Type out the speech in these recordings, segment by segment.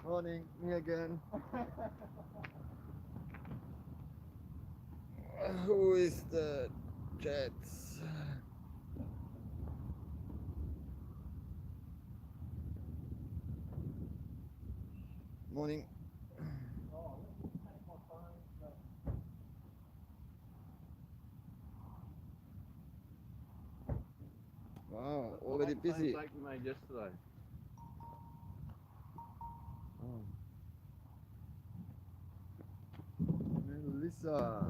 Morning, me again. Who is the Jets? Morning. Wow, already busy. Like we made yesterday. Oh. Melissa.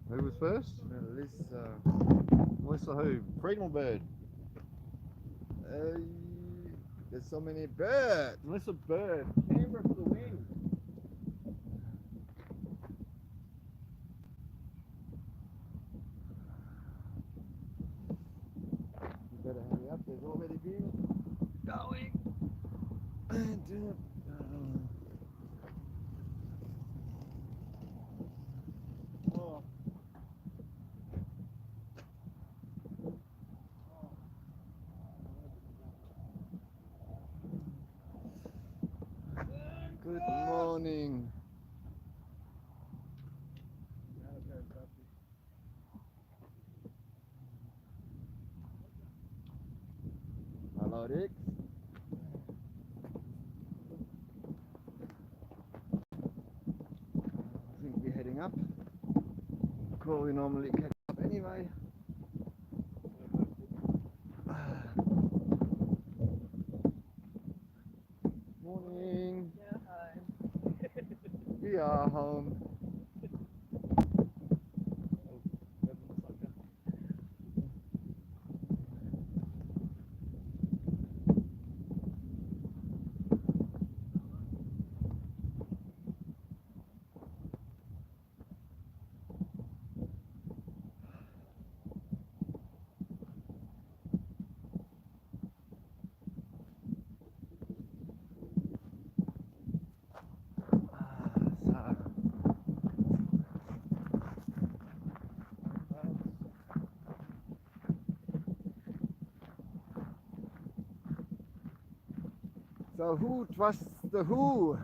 Who was first? Melissa. Melissa who? Freedom or Bird? Hey, there's so many birds. Melissa Bird. Canberra for the win. You better hurry up. There's already been going. Oh. Good morning. Hello, Rick. I think we're heading up. Cool, we normally catch up anyway. Morning. Yeah, hi. We are home. So who trusts the who?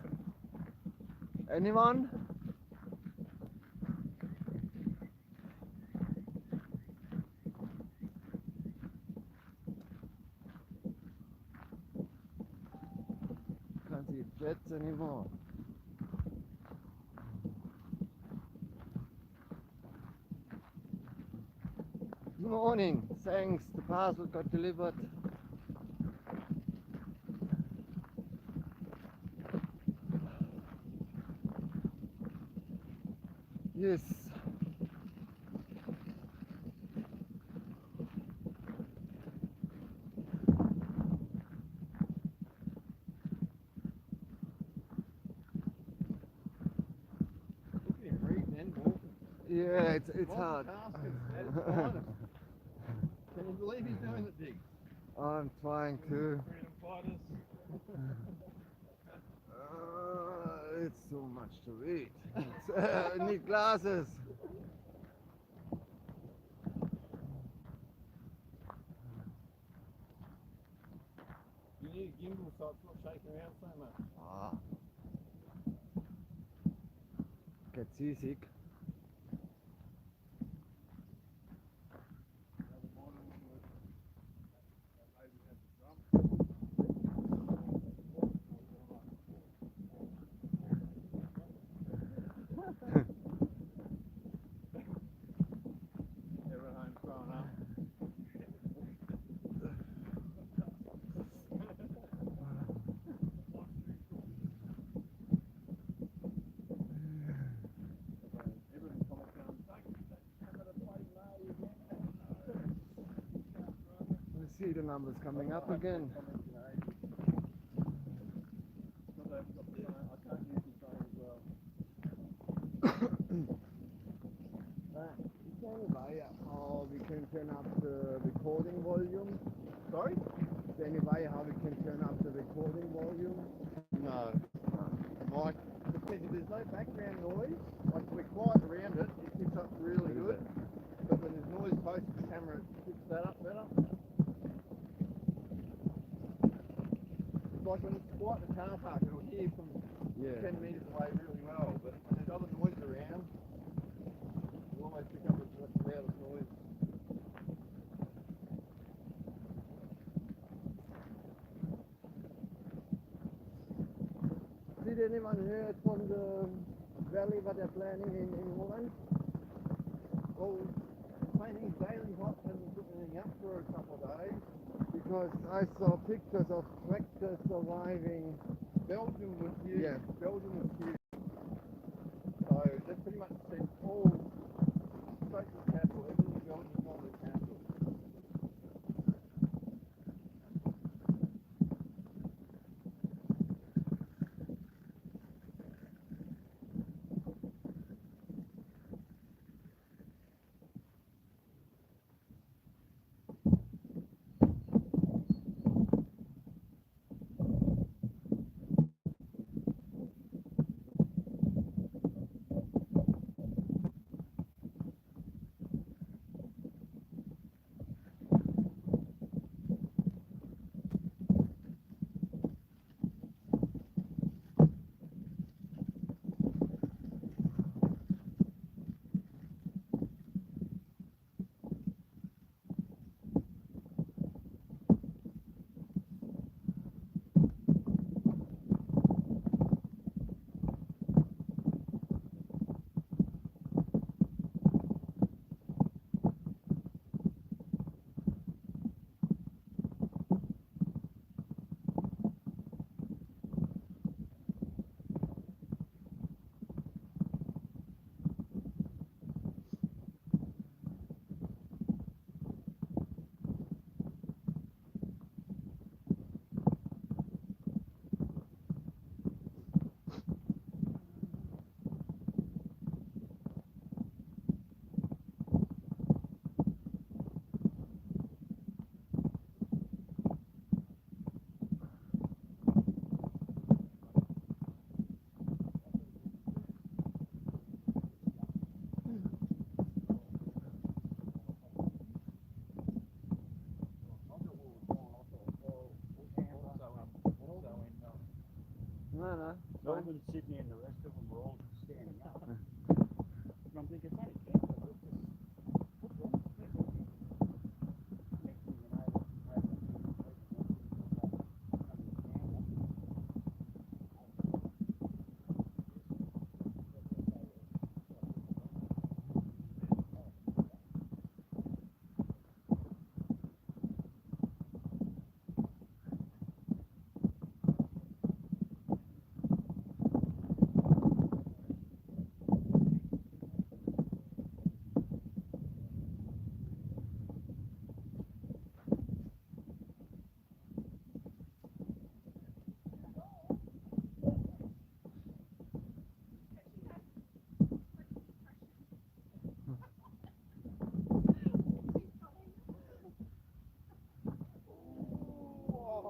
Anyone? Can't see jets anymore. Good morning. Thanks. The parcel got delivered. Yes. Look at him reading and walking. Yeah, it's hard. Multitasking at its finest. Can you believe he's doing it, Dig? I'm trying to. Freedom fighters. It's so much to read. I need glasses. You need a gimbal so it's not shaking around so much. Ah. Get seasick. Everyone home's growing up. Everyone's commenting on I see the numbers coming up again. Is there any way how we can turn up the recording volume? Sorry? Is there any way how we can turn up the recording volume? No. Mike, because if there's no background noise, like we're quiet around it, it picks up really good. But when there's noise close to the camera, it picks that up better. It's like when it's quiet in the car park, it'll hear from 10 metres away really well, but when there's other noise around, you'll always pick up the loudest noise. Did anyone hear from the valley what they're planning in Holland? Well, planning daily hot hasn't put anything up for a couple of days. Because I saw pictures of tractors surviving. Belgium was huge. Yeah. Belgium was huge. So they pretty much sent all straight to the capital. Everything in Belgium on the capital. No. Melbourne, Sydney and the rest of them were all standing up. And I'm thinking, hey, Canberra, let's just put them. Next thing you know,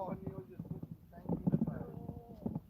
Oh, Neil just put the tank in the face.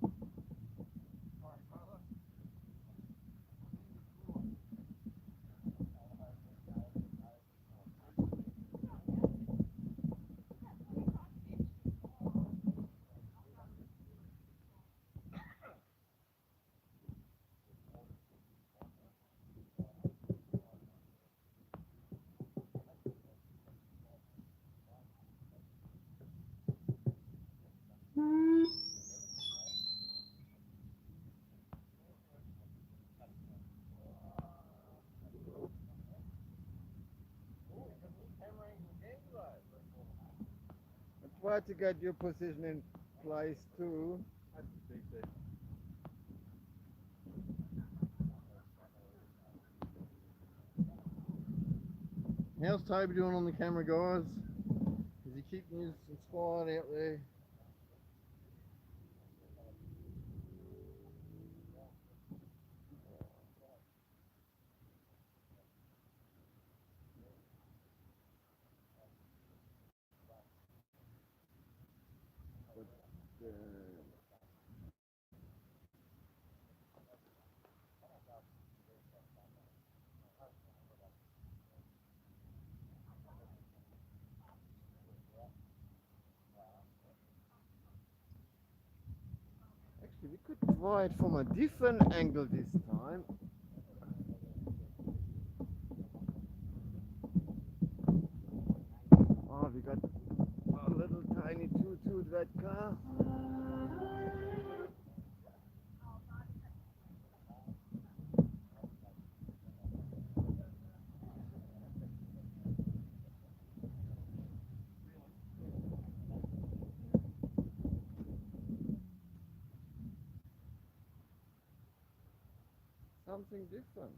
Try to get your position in place too. That's decent. How's Toby doing on the camera, guys? Is he keeping his inspired out there? could try it from a different angle this time. Oh, we got a little tiny toot-toot red car. Something different.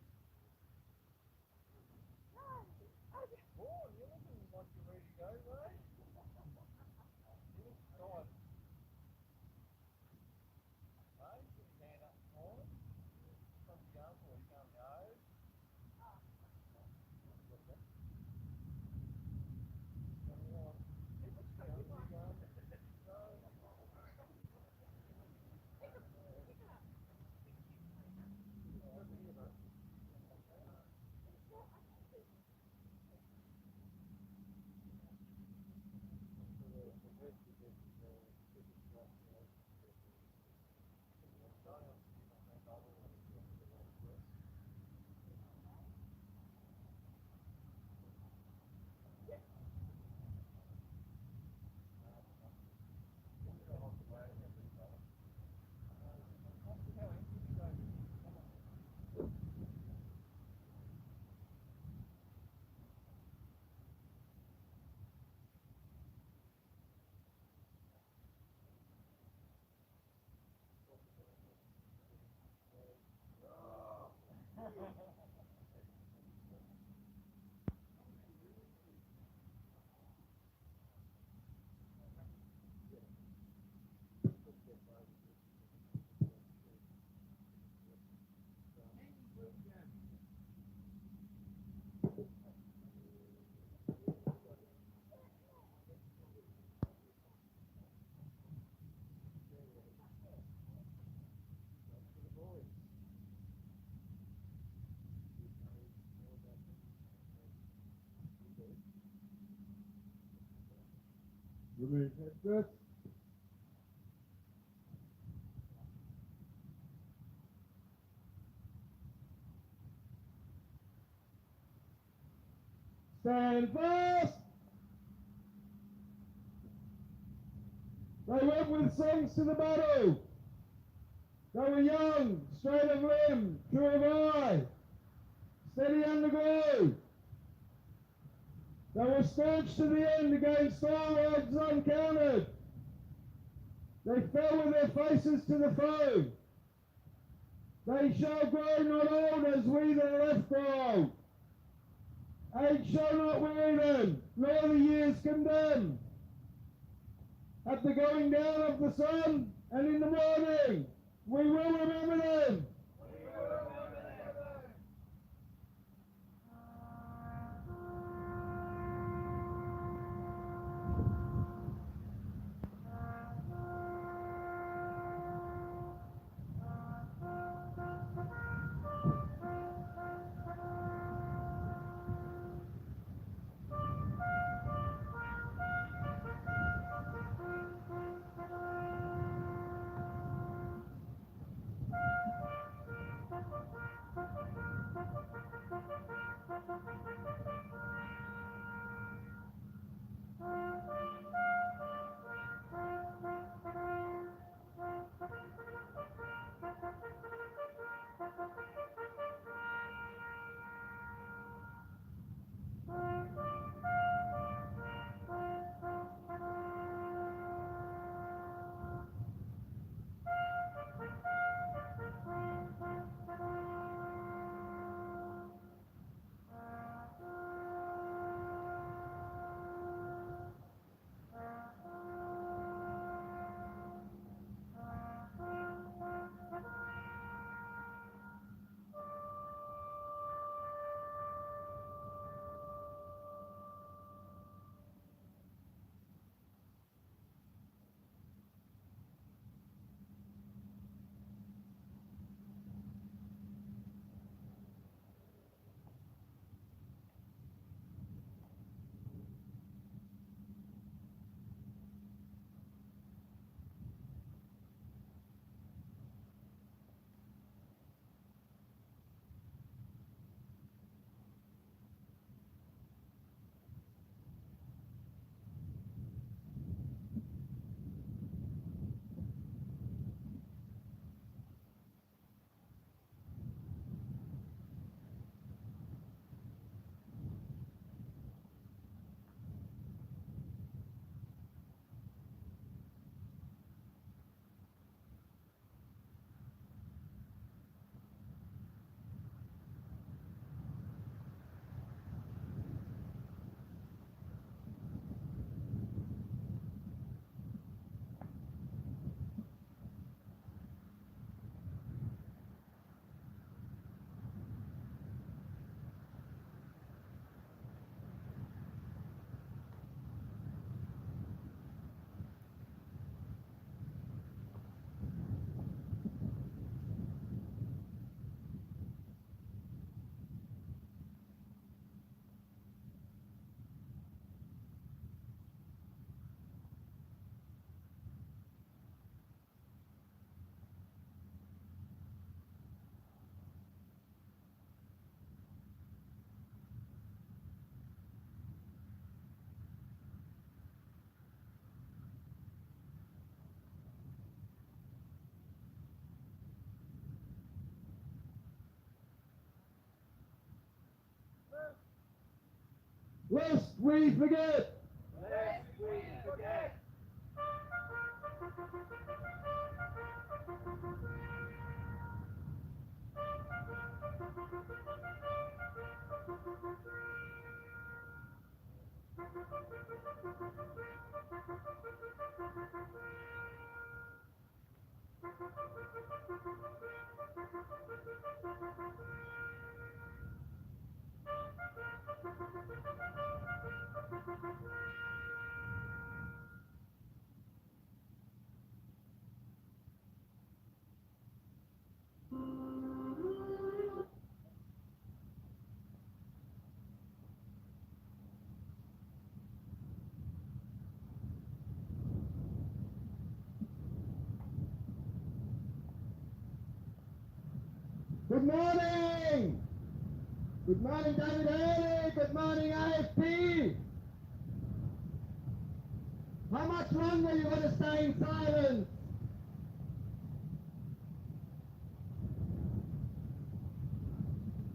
Remove headset. Stand fast. They went with songs to the battle. They were young, straight of limb, true of eye, steady and the groove. They were staunch to the end against all odds uncounted. They fell with their faces to the foe. They shall grow not old as we that are left grow. Age shall not weary them, nor the years condemn. At the going down of the sun and in the morning, we will remember them. lest we forget. Lest we forget. Good morning! Good morning, David Haley! Good morning, AFP! How much longer are you going to stay in silence?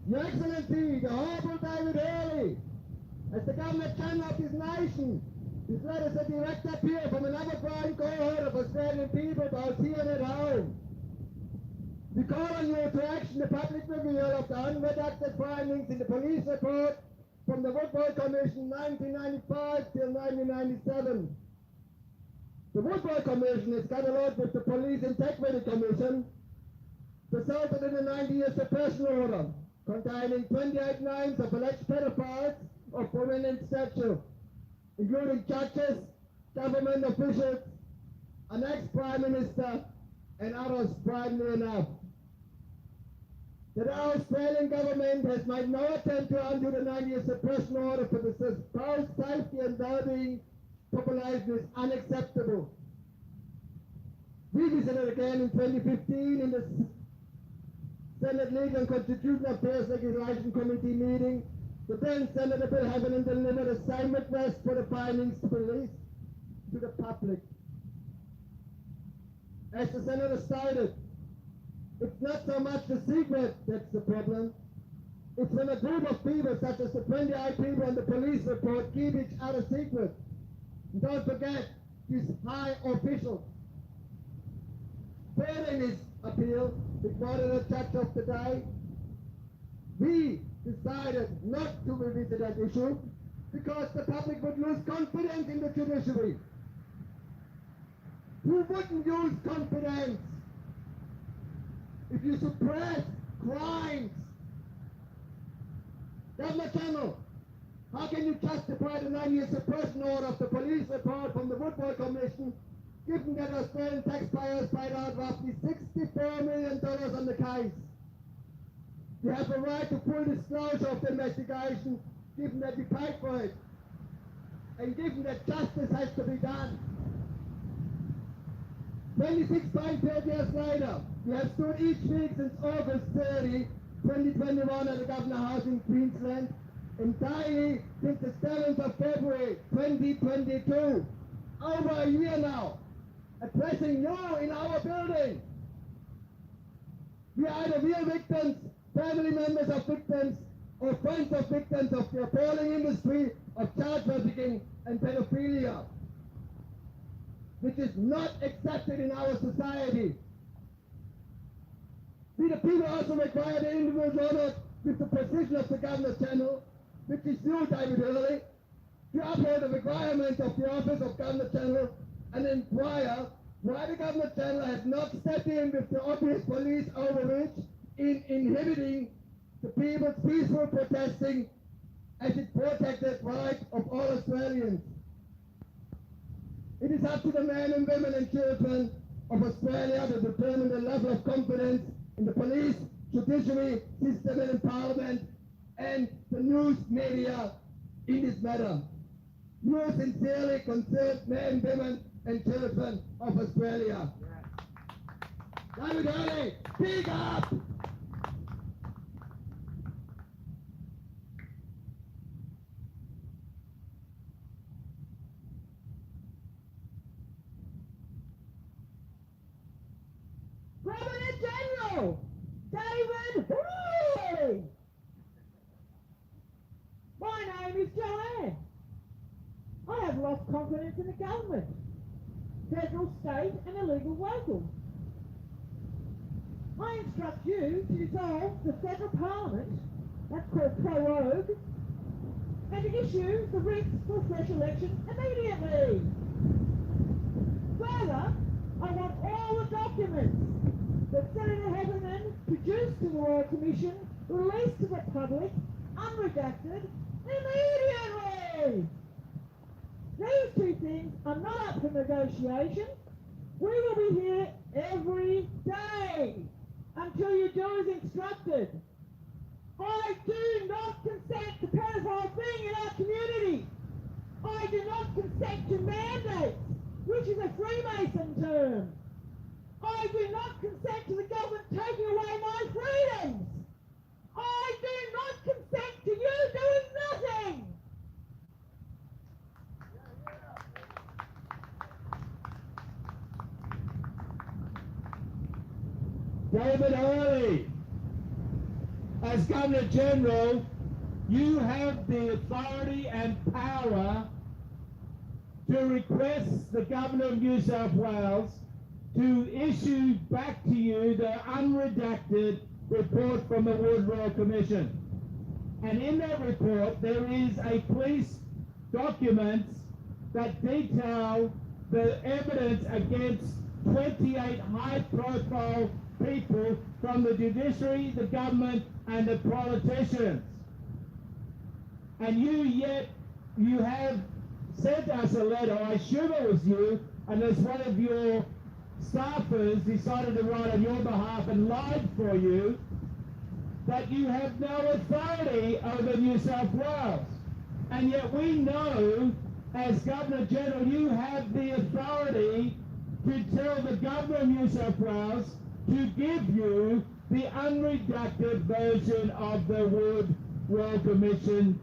Your Excellency, the Honorable David Haley, as the Governor General of this nation, this letter is a direct appeal from another growing cohort of Australian people, both here and at home. We call on you to action the public reveal of the unredacted findings in the police report from the Woodward Commission 1995 till 1997. The Woodward Commission is catalogued with the Police Integrity Commission, resulted in a 90-year suppression order containing 28 names of alleged pedophiles of prominent stature, including judges, government officials, an ex-Prime Minister, and others primely enough. That our Australian government has made no attempt to undo the 90-year suppression order for the supposed safety and well-being population is unacceptable. We visited again in 2015 in the Senate Legal and Constitutional Affairs Legislation Committee meeting. The then Senator Bill Haviland delivered the same request for the findings to release to the public. As the Senator stated, it's not so much the secret that's the problem. It's when a group of people, such as the 28 people on the police report, keep each other secret. And don't forget, these high officials. Further in his appeal, before the judge of the day, we decided not to revisit that issue because the public would lose confidence in the judiciary. Who wouldn't use confidence if you suppress crimes? Governor General, how can you justify the 9-year suppression order of the police report from the Woodward Commission, given that Australian taxpayers paid out roughly $64 million on the case? You have a right to full disclosure of the investigation, given that you paid for it, and given that justice has to be done. 26.5 years later, we have stood each week since August 30, 2021 at the Governor House in Queensland, and daily since the 7th of February 2022, over a year now, addressing you in our building. We are either real victims, family members of victims, or friends of victims of the appalling industry of child trafficking and pedophilia, which is not accepted in our society. We the people also require the individual honored with the position of the Governor General, which is you, David Hillary, to uphold the requirements of the Office of Governor General and inquire why the Governor General has not stepped in with the obvious police overreach in inhibiting the people's peaceful protesting as it protected rights of all Australians. It is up to the men and women and children of Australia to determine the level of confidence in the police, judiciary, system and in parliament, and the news media in this matter. You are sincerely concerned men, women, and children of Australia. David Hurley, speak up! Governor General, David Hurley! My name is Joanne. I have lost confidence in the government, federal, state and illegal local. I instruct you to dissolve the federal parliament, that's called prorogue, and to issue the writs for fresh election immediately. Further, I want all the documents that Senator Heatherman produced to the Royal Commission released to the public, unredacted, immediately. These two things are not up for negotiation. We will be here every day until you do as instructed. I do not consent to pedophile being in our community. I do not consent to mandates, which is a Freemason term. I do not consent to the government taking away my freedoms. I do not consent to you doing nothing. David Hurley, as Governor General, you have the authority and power to request the Governor of New South Wales to issue back to you the unredacted report from the Wood Royal Commission. And in that report there is a police document that detail the evidence against 28 high-profile people from the judiciary, the government and the politicians. And you have sent us a letter, I assume it was you, and as one of your staffers decided to write on your behalf and lied for you, that you have no authority over New South Wales. And yet we know, as Governor General, you have the authority to tell the Governor of New South Wales to give you the unredacted version of the Wood Royal Commission.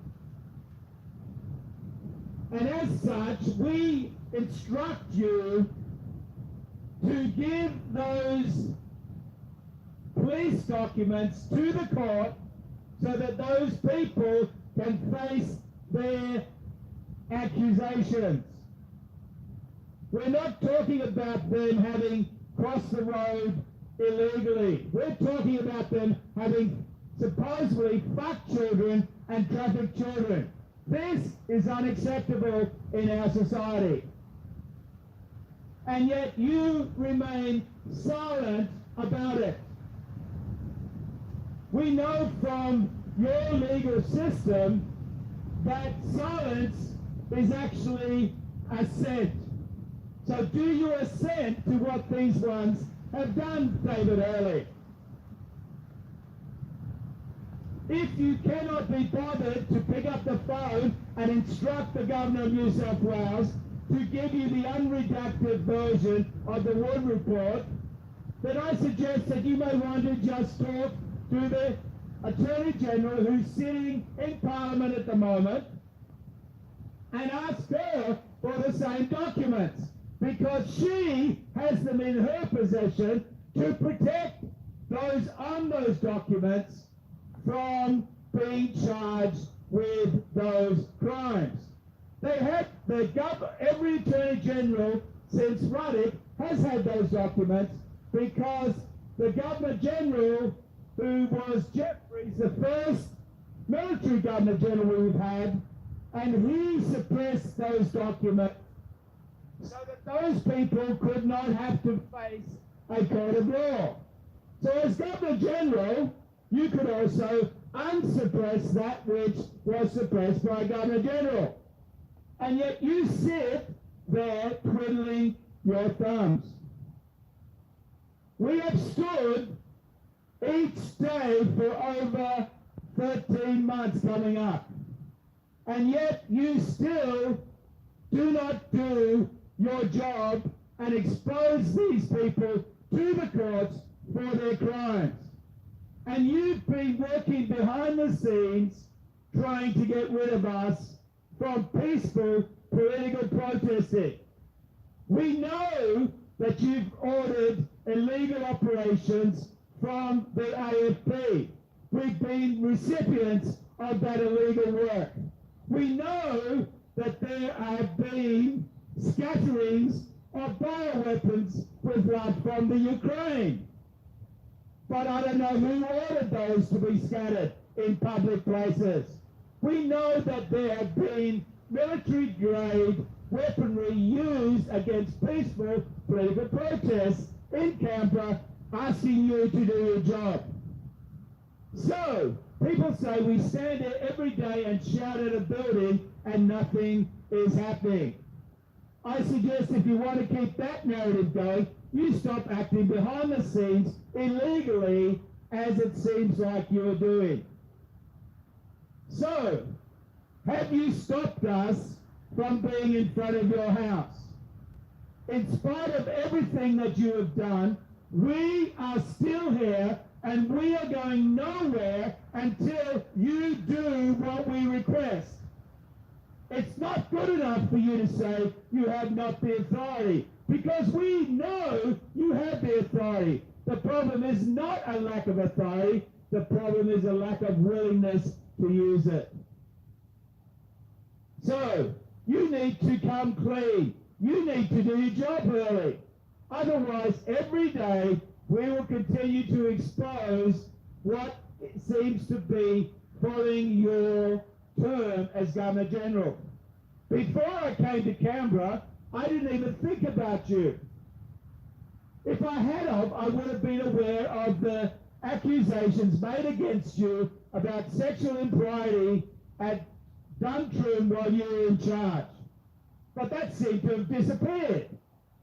And as such, we instruct you to give those police documents to the court so that those people can face their accusations. We're not talking about them having crossed the road illegally. We're talking about them having supposedly fucked children and trafficked children. This is unacceptable in our society. And yet you remain silent about it. We know from your legal system that silence is actually assent. So do you assent to what these ones have done, David Hurley? If you cannot be bothered to pick up the phone and instruct the Governor of New South Wales to give you the unredacted version of the Wood report, then I suggest that you may want to just talk to the Attorney General who's sitting in Parliament at the moment and ask her for the same documents, because she has them in her possession to protect those on those documents from being charged with those crimes. They have every Attorney General since Ruddock has had those documents, because the Governor General, who was Jeffries, the first military Governor General we've had, and he suppressed those documents so that those people could not have to face a court of law. So as Governor General, you could also unsuppress that which was suppressed by Governor General. And yet you sit there twiddling your thumbs. We have stood each day for over 13 months coming up. And yet you still do not do your job and expose these people to the courts for their crimes. And you've been working behind the scenes trying to get rid of us from peaceful political protesting. We know that you've ordered illegal operations from the AFP. We've been recipients of that illegal work. We know that there have been scatterings of bioweapons with blood from the Ukraine. But I don't know who ordered those to be scattered in public places. We know that there have been military-grade weaponry used against peaceful political protests in Canberra, asking you to do your job. So, people say we stand there every day and shout at a building and nothing is happening. I suggest if you want to keep that narrative going, you stop acting behind the scenes illegally as it seems like you're doing. So, have you stopped us from being in front of your house? In spite of everything that you have done, we are still here and we are going nowhere until you do what we request. It's not good enough for you to say you have not the authority, because we know you have the authority. The problem is not a lack of authority, the problem is a lack of willingness to use it. So, you need to come clean. You need to do your job early. Otherwise, every day, we will continue to expose what seems to be following your term as Governor General. Before I came to Canberra, I didn't even think about you. If I had of, I would have been aware of the accusations made against you about sexual impropriety at Duntrum while you were in charge. But that seemed to have disappeared.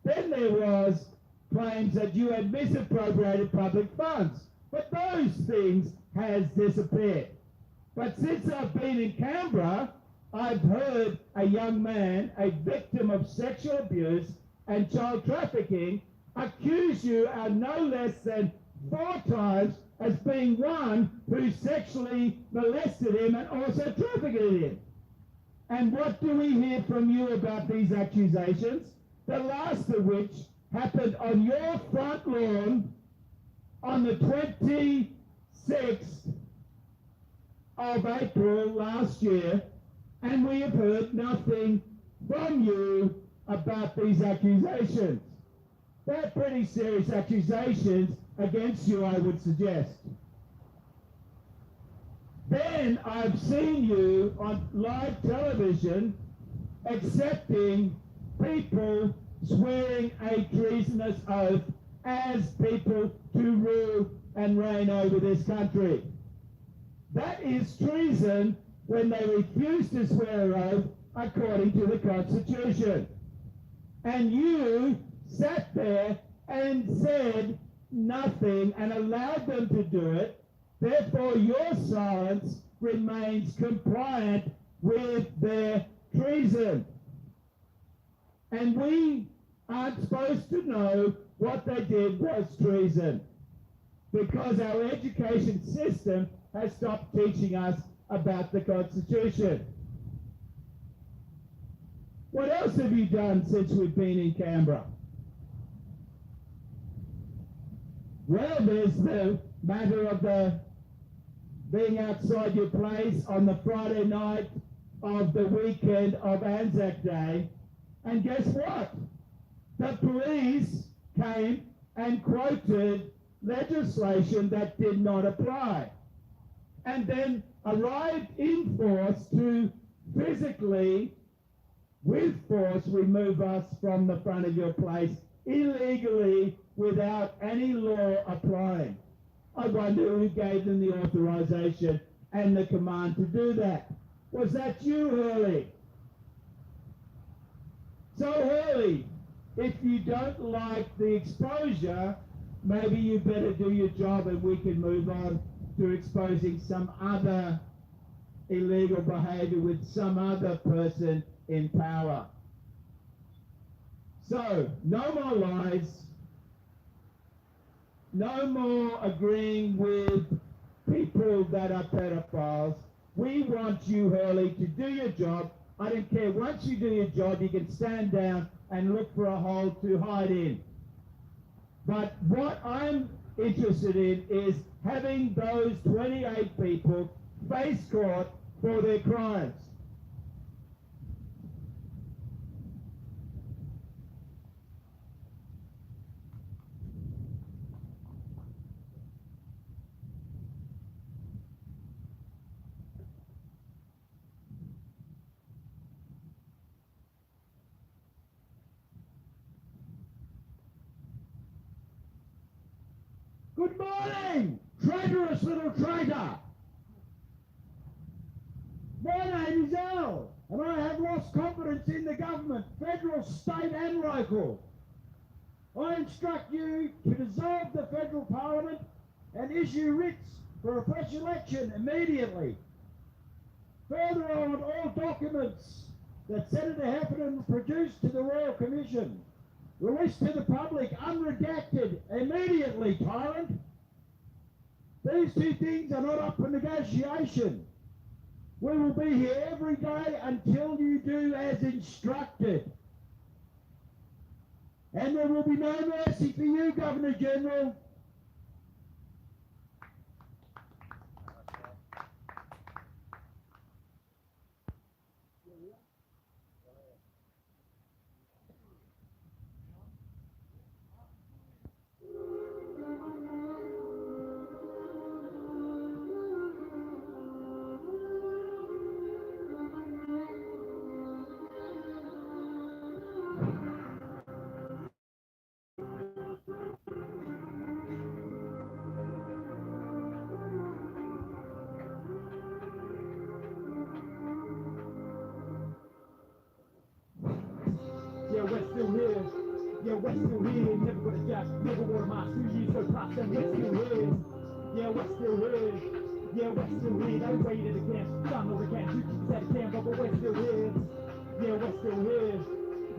Then there was claims that you had misappropriated public funds. But those things has disappeared. But since I've been in Canberra, I've heard a young man, a victim of sexual abuse and child trafficking, accuse you no less than 4 times as being one who sexually molested him and also trafficked him. And what do we hear from you about these accusations? The last of which happened on your front lawn on the 26th of April last year, and we have heard nothing from you about these accusations. They're pretty serious accusations against you, I would suggest. Then I've seen you on live television accepting people swearing a treasonous oath as people to rule and reign over this country. That is treason when they refuse to swear an oath according to the Constitution. And you sat there and said nothing and allowed them to do it. Therefore, your silence remains compliant with their treason. And we aren't supposed to know what they did was treason, because our education system has stopped teaching us about the Constitution. What else have you done since we've been in Canberra? Well, there's the matter of the being outside your place on the Friday night of the weekend of Anzac Day. And guess what? The police came and quoted legislation that did not apply, and then arrived in force to physically, with force, remove us from the front of your place illegally without any law applying. I wonder who gave them the authorization and the command to do that. Was that you, Hurley? So, Hurley, if you don't like the exposure, maybe you better do your job and we can move on to exposing some other illegal behavior with some other person in power. So, no more lies, no more agreeing with people that are pedophiles. We want you, Hurley, to do your job. I don't care. Once you do your job, you can stand down and look for a hole to hide in. But what I'm interested in is having those 28 people face court for their crimes. morning, traitorous little traitor. My name is Al, and I have lost confidence in the government, federal, state and local. I instruct you to dissolve the federal parliament and issue writs for a fresh election immediately. Further on, all documents that Senator Heffernan produced to the Royal Commission, released to the public unredacted immediately, tyrant. These two things are not up for negotiation. We will be here every day until you do as instructed. And there will be no mercy for you, Governor General. Yeah, we're still here. Yeah, we're still here. Never got a job, never wore a mask. 2 years go past and we're still here. Yeah, we're still here. Yeah, we're still here. They waited again. Done all they can. 2 keepers at a can, but we're still here. Yeah, we're still here.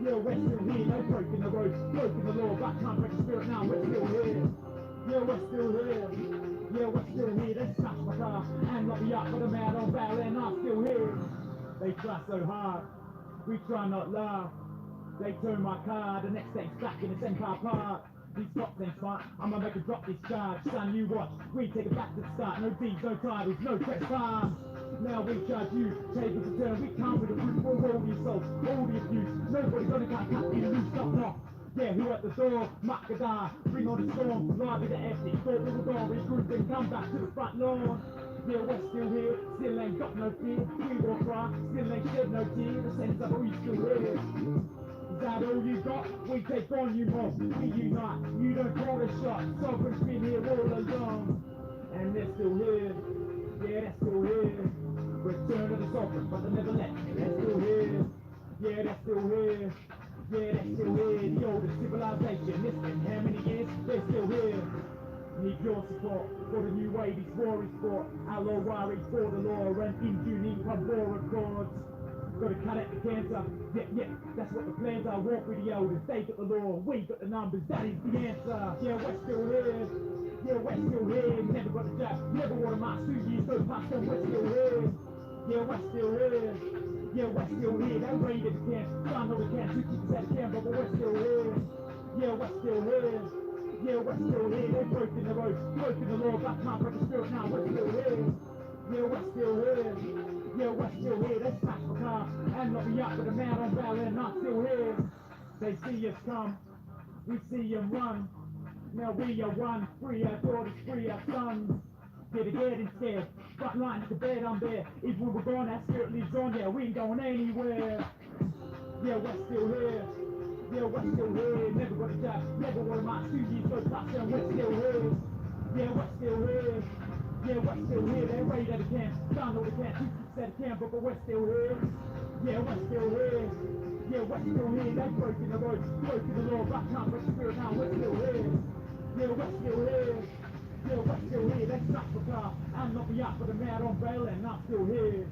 Yeah, we're still here. No breaking the road, broken the law, but can't break the spirit now. We're still here. Yeah, we're still here. Yeah, we're still here. They smashed my car and locked me up, but I'm out on bail and I'm still here. They try so hard. We try not laugh. They turn my car, the next day's back in the same car park. These cops ain't smart, I'ma make a drop this charge. Son, you watch, we take it back to the start. No deeds, no titles, no trespass. Now we charge you, tables to turn. We come with the proof, we'll roll the assault, all the abuse. Nobody gonna cut in loose, stop knock. Yeah, who at the door? Makadar, bring on the storm, live with the ethic. Thought we were gone, regroup and come back to the front lawn. Yeah, we're still here, still ain't got no fear. We walk right, still ain't shed no tear. The sense of we still here. Is that all you got? We take on you mob. We unite. You don't call a shot. Sovereign's been here all along. And they're still here. Yeah, they're still here. Return to the sovereign, but they never left. They're still here. Yeah, they're still here. Yeah, they're still here. The oldest civilization. It's been how many years? They're still here. Need your support for the new way this war is fought. Our worry for the law and impunity from war accords. Gotta cut out the cancer. Yeah, that's what the plans are. Walk with the elders. They got the law, we got the numbers. That is the answer. Yeah, we're still here. Yeah, we're still here. Never got a job, never wore a mask. 2 years go past and we're still here. Yeah, we're still here. Yeah, we're still here. They raided the camp. Done all the camp. 2 keepers at the camp, but we're still here. Yeah, we're still here. Yeah, we're still here. They broken the road, broken the law, but can't break the spirit now. We're still here. Yeah, we're still here. Yeah, we're still here. They smash my car and lock me up with a man on bail and I'm still here. They see us come, we see them run. Now we are one, free our daughters, free our sons. They're getting scared, front line at the bed I'm there. Even when we're gone, our spirit lives on, yeah, we ain't going anywhere. Yeah, we're still here. Yeah, we're still here. Never got a job, never wore a mask. 2 years go past and we're still here. Yeah, we're still here. Yeah, we're still here. They're ready at the camp. Done all the camp. 2 keepers at the camp, but we're still here. Yeah, we're still here. Yeah, we're still here. They're broken the road, broken the law, but can't break the spirit now. We're still here. Yeah, we're still here. Yeah, we're still here. They smash the car and knock me up with a man on bail and I'm still here.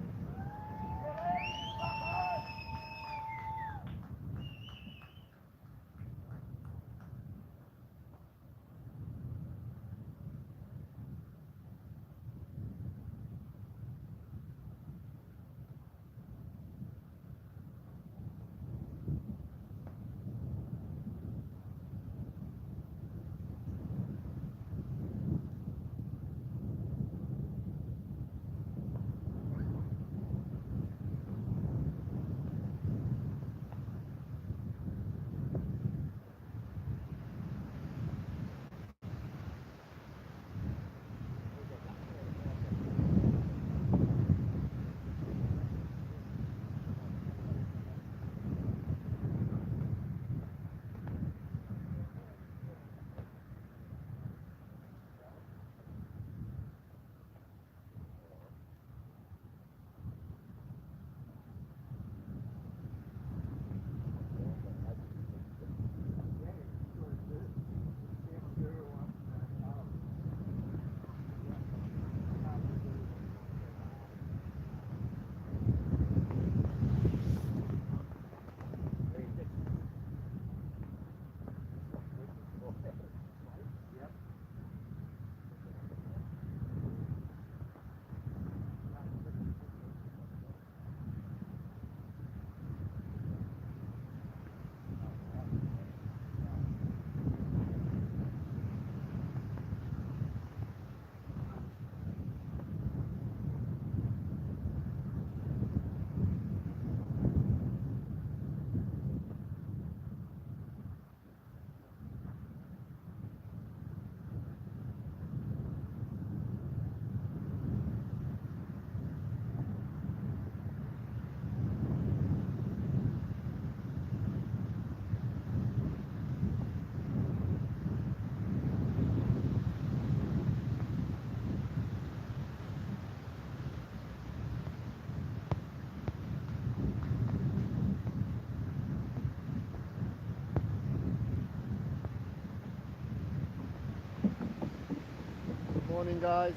Morning, guys.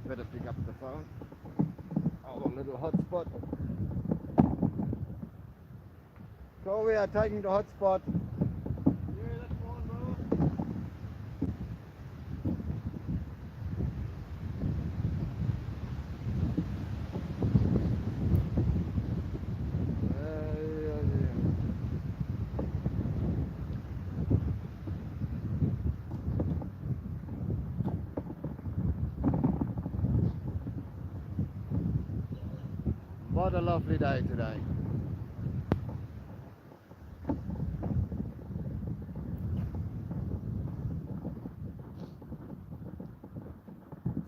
Better pick up the phone. Our little hotspot. So we are taking the hotspot. Yeah, that's fine, brother. What a lovely day today.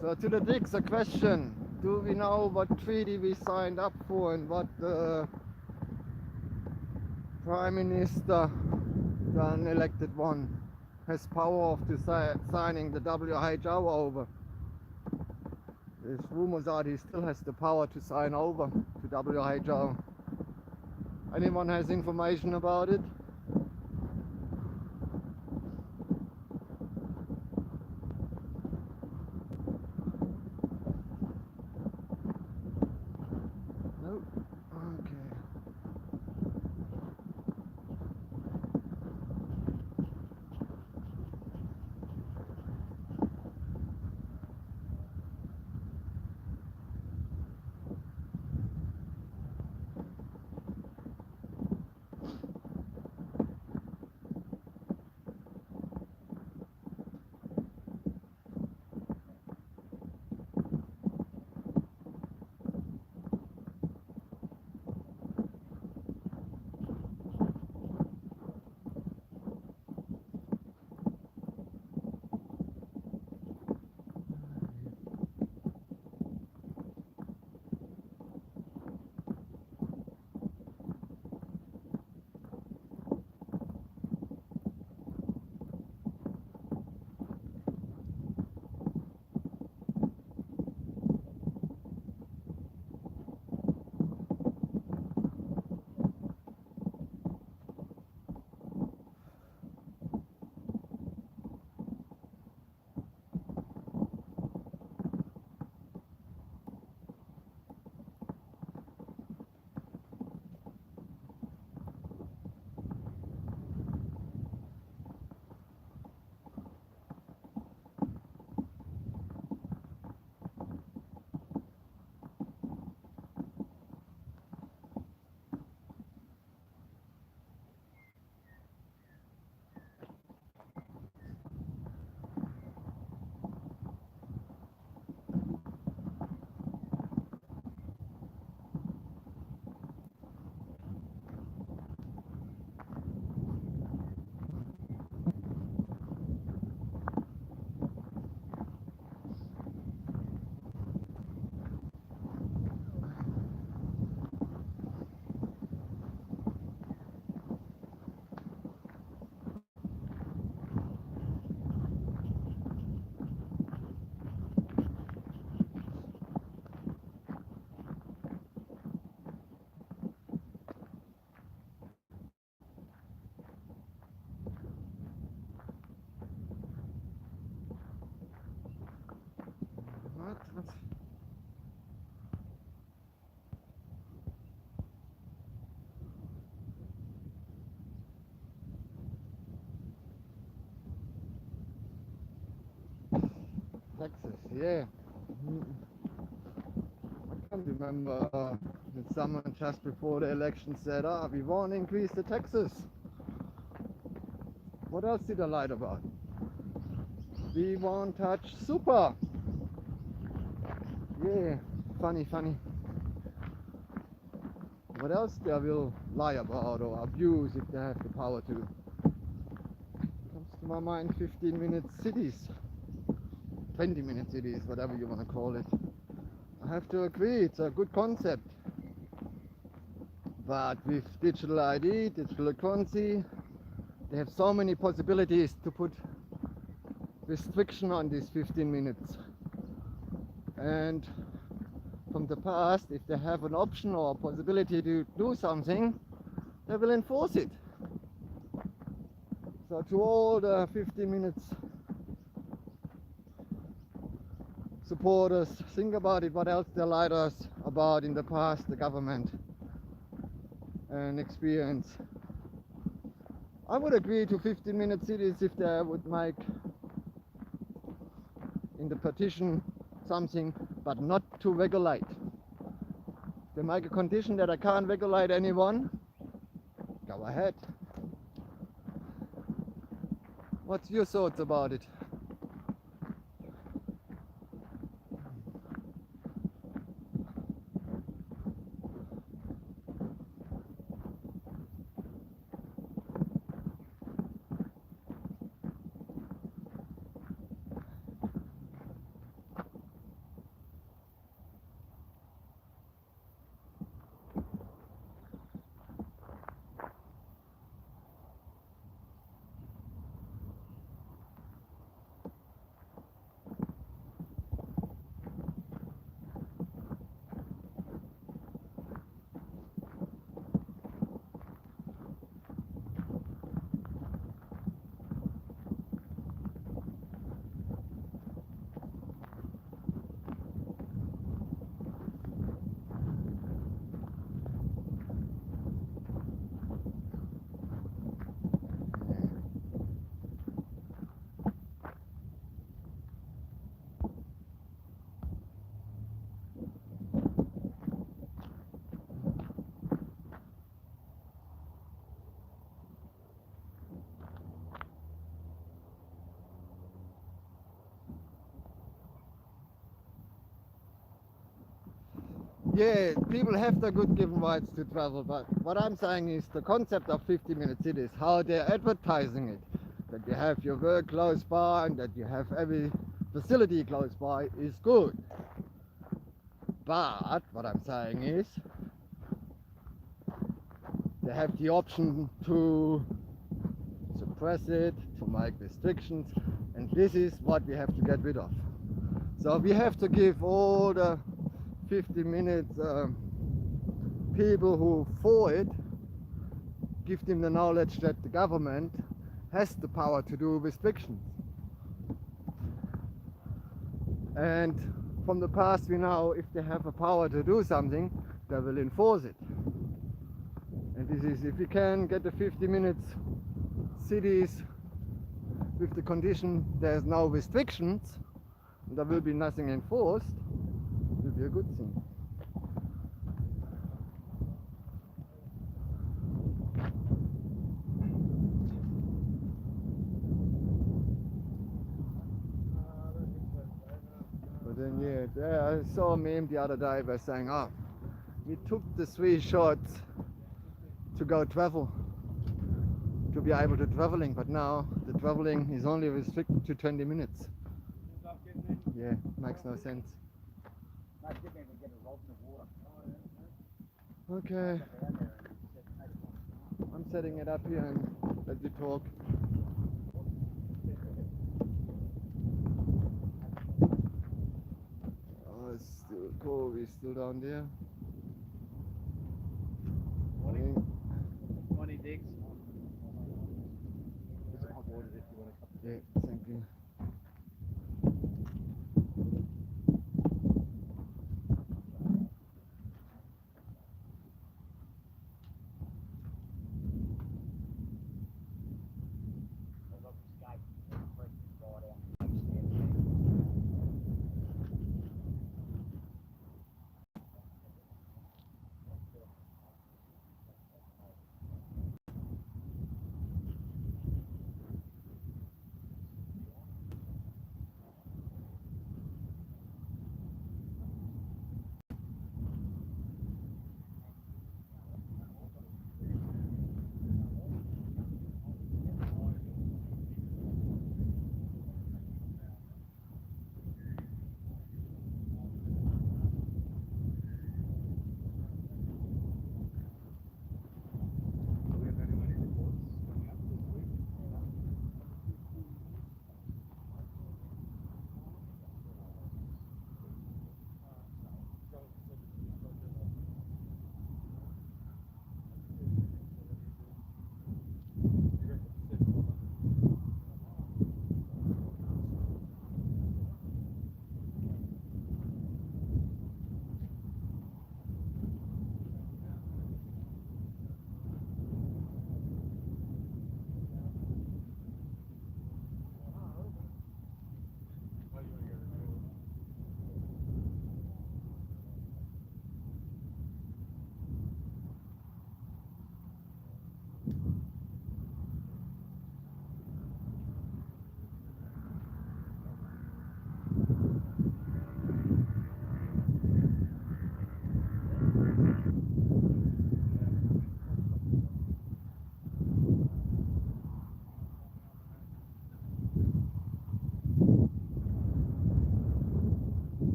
So to the digs, a question. Do we know what treaty we signed up for and what the Prime Minister, the unelected one, has power of to signing the WHO over? There's rumors that he still has the power to sign over to WHO. Anyone has information about it? No? Okay. What? Texas, yeah. I can't remember that someone just before the election said, we want to increase the taxes. What else did I lie about? We won't touch super. Yeah, funny. What else they will lie about or abuse if they have the power to? Comes to my mind 15-minute cities. 20-minute cities, whatever you want to call it. I have to agree, it's a good concept. But with digital ID, digital currency, they have so many possibilities to put restriction on these 15 minutes. And from the past, if they have an option or a possibility to do something, they will enforce it. So to all the 15 minutes supporters, think about it, what else they lied us about in the past, the government and experience. I would agree to 15-minute cities if they would make in the petition something, but not to regulate. They make a condition that I can't regulate anyone, go ahead. What's your thoughts about it? Yeah, people have the good given rights to travel, but what I'm saying is the concept of 50-minute cities, how they're advertising it, that you have your work close by and that you have every facility close by is good. But what I'm saying is they have the option to suppress it, to make restrictions, and this is what we have to get rid of. So we have to give all the 50 minutes people who for it, give them the knowledge that the government has the power to do restrictions. And from the past we know if they have a power to do something, they will enforce it. And this is, if we can get the 50 minutes cities with the condition there's no restrictions, and there will be nothing enforced, it will be a good thing. But then yeah, I saw a meme the other day by saying, oh, we took the 3 shots to go travel, to be able to traveling, but now the traveling is only restricted to 20 minutes. Yeah, makes no sense. Okay, I'm setting it up here and let you talk. Oh, it's still cold, we're still down there. Morning, Dix. Yeah, thank you.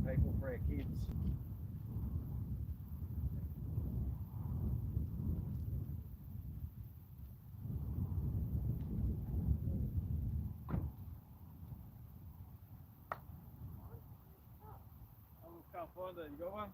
young people, for our kids. Can't find it. You got one?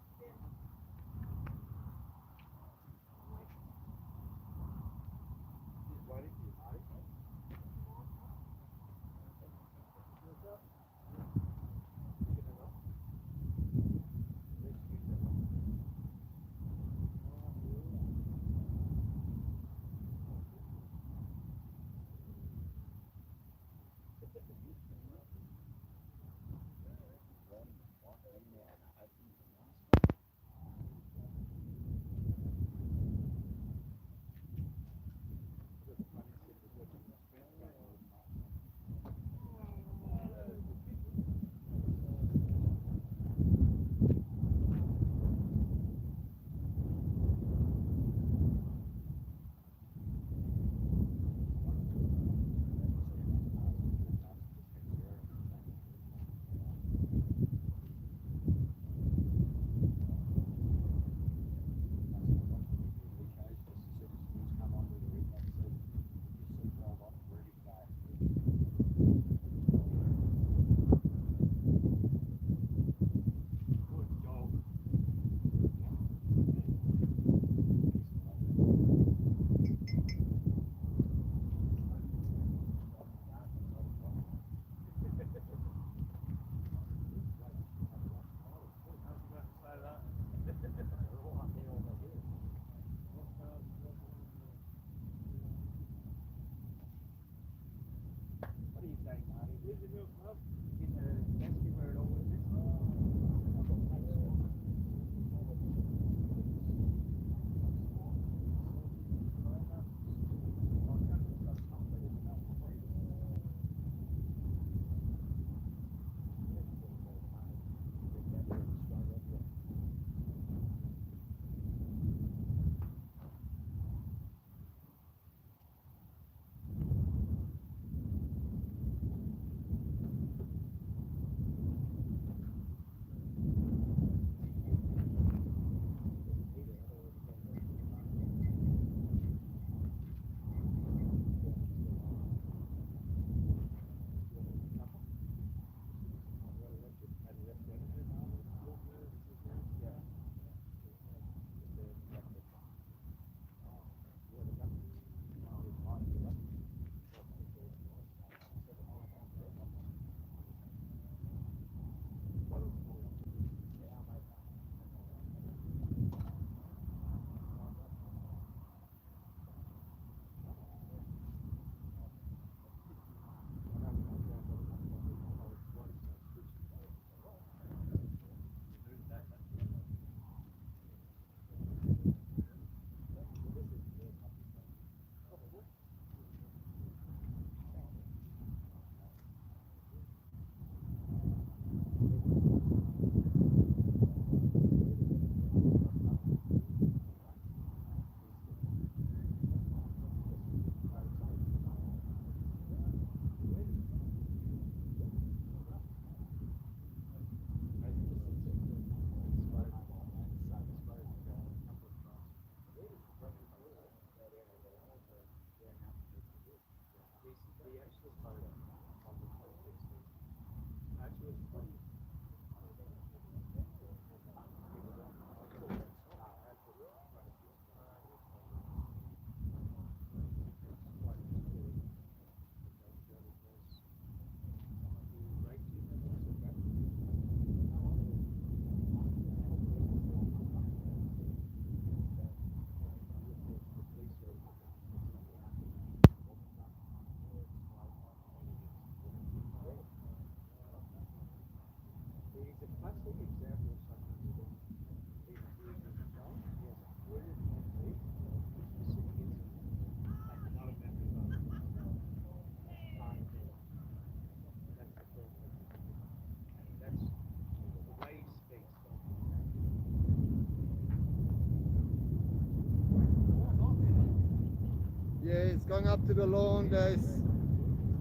It's going up to the lawn. There's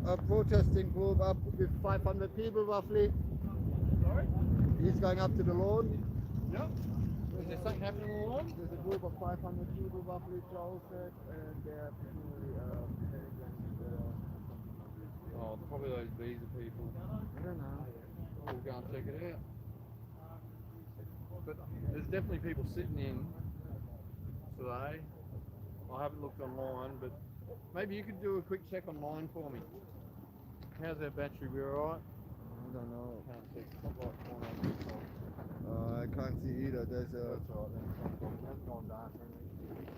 a protesting group up with 500 people roughly. Sorry? He's going up to the lawn. Yep. Is there something happening on the lawn? There's a group of 500 people roughly, Joel said, and they're presumably heading Oh, probably those visa people. I don't know. We'll go and check it out. But there's definitely people sitting in today. I haven't looked online, but maybe you could do a quick check online for me. How's our battery? We alright? I don't know. Can't see. It's not like one on this side. I can't see either. There's a. That's alright then. It hasn't gone dark or anything.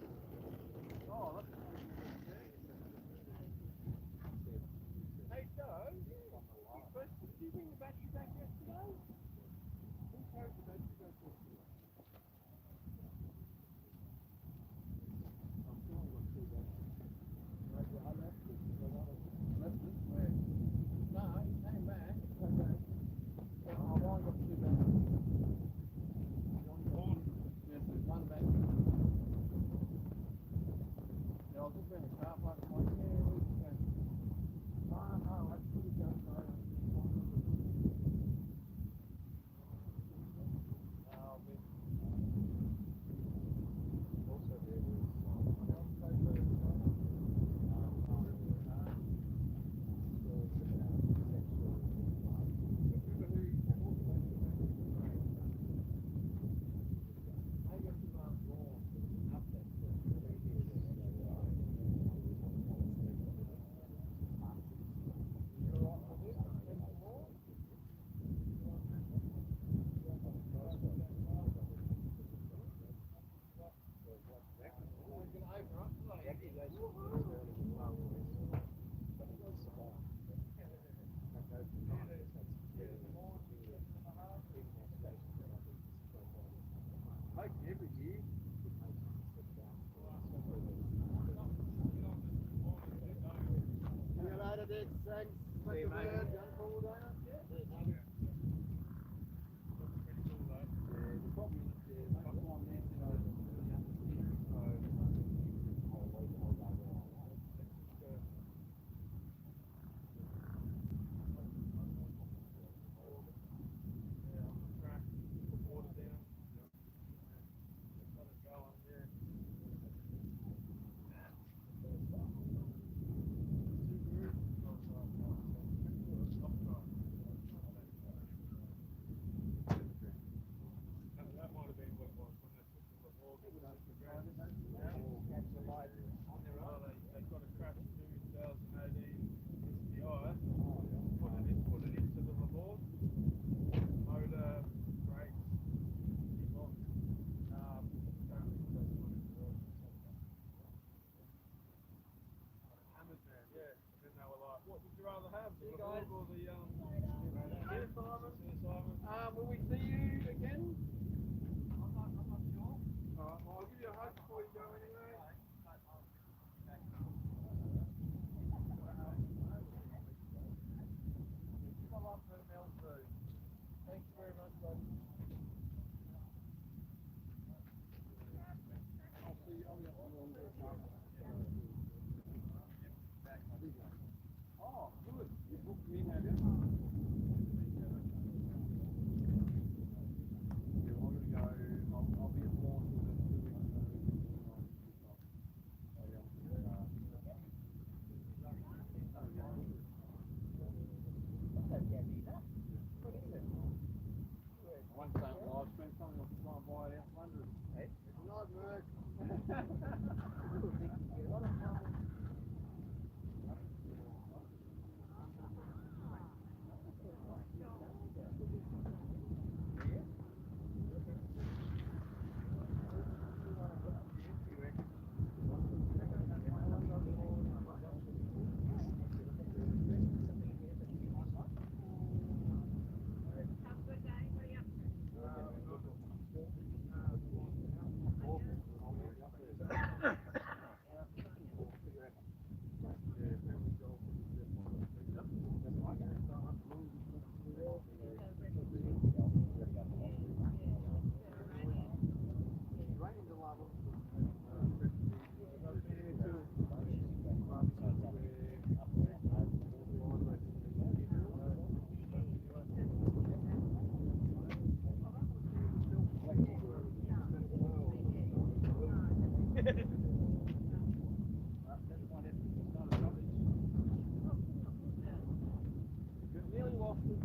Oh, that's Hey Joe, did you bring the battery back yesterday? Who carried the battery back yesterday? I'm sure I've got two batteries. Maybe I left it. Left it? Where? No, he came back. Okay. I've only got two batteries. Yes, there's one battery. Yeah, I was just in the car park. I'm like, yeah, where's the battery? No, that's pretty good. Every year. See you later, Dick. Thanks. See you, mate. Young Paul down. Will we see you again? I'm not sure. Alright, well, I'll give you a hug before you go anyway. Thanks very much, buddy. I'll see you. Oh, good. You booked me in, have you? I'll be at Lawn within 2 weeks. I won't say it live, spend something off to try and buy it out from under it. Hey? It's not work. Nearly lost it.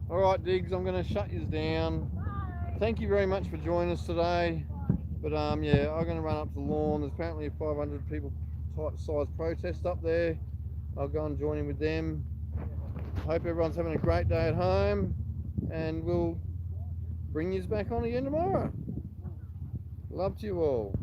Alright, Diggs, I'm going to shut you down. Thank you very much for joining us today. But yeah, I'm going to run up to the lawn. There's apparently a 500 people type size protest up there. I'll go and join in with them. Hope everyone's having a great day at home, and we'll bring you back on again tomorrow. Love to you all.